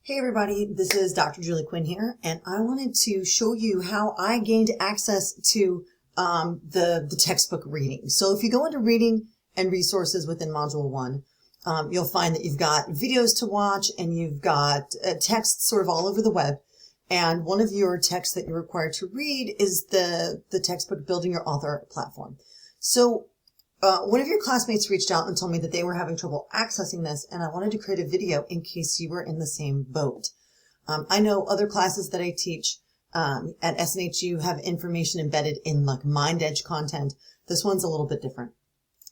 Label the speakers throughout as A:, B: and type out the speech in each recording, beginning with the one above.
A: Hey everybody, this is Dr. Julie Quinn here, and I wanted to show you how I gained access to the textbook reading. So if you go into reading and resources within Module 1, you'll find that you've got videos to watch and you've got text sort of all over the web. And one of your texts that you're required to read is the textbook Building Your Author Platform. So one of your classmates reached out and told me that they were having trouble accessing this, and I wanted to create a video in case you were in the same boat. I know other classes that I teach at SNHU have information embedded in like MindEdge content. This one's a little bit different.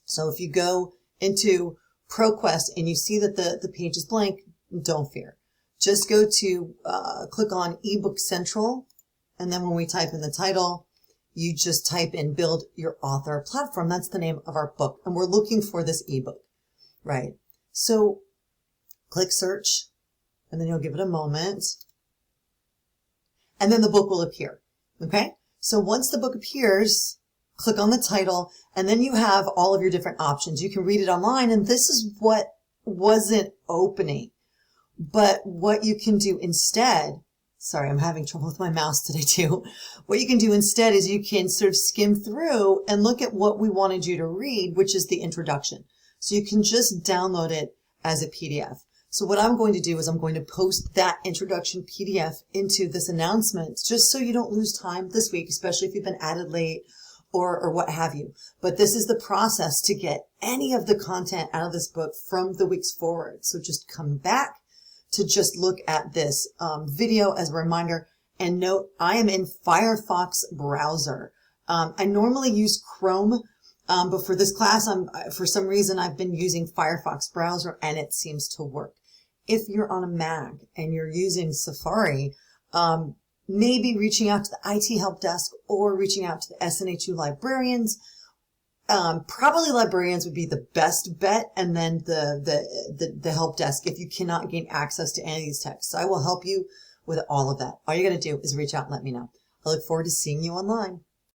A: So if you go into ProQuest and you see that the page is blank, don't fear. Just go to click on eBook Central, and then when we type in the title, you just type in Build Your Author Platform. That's the name of our book. And we're looking for this ebook, right? So click search, and then you'll give it a moment. And then the book will appear, okay? So once the book appears, click on the title, and then you have all of your different options. You can read it online, and this is what wasn't opening. But what you can do instead, sorry, I'm having trouble with my mouse today too. What you can do instead is you can sort of skim through and look at what we wanted you to read, which is the introduction. So you can just download it as a PDF. So what I'm going to do is I'm going to post that introduction PDF into this announcement just so you don't lose time this week, especially if you've been added late or what have you. But this is the process to get any of the content out of this book from the weeks forward. So just come back to just look at this video as a reminder. And note, I am in Firefox browser. I normally use Chrome, but for this class, for some reason, I've been using Firefox browser and it seems to work. If you're on a Mac and you're using Safari, maybe reaching out to the IT help desk or reaching out to the SNHU librarians. Probably librarians would be the best bet, and then the help desk if you cannot gain access to any of these texts. So I will help you with all of that. All you're going to do is reach out and let me know. I look forward to seeing you online.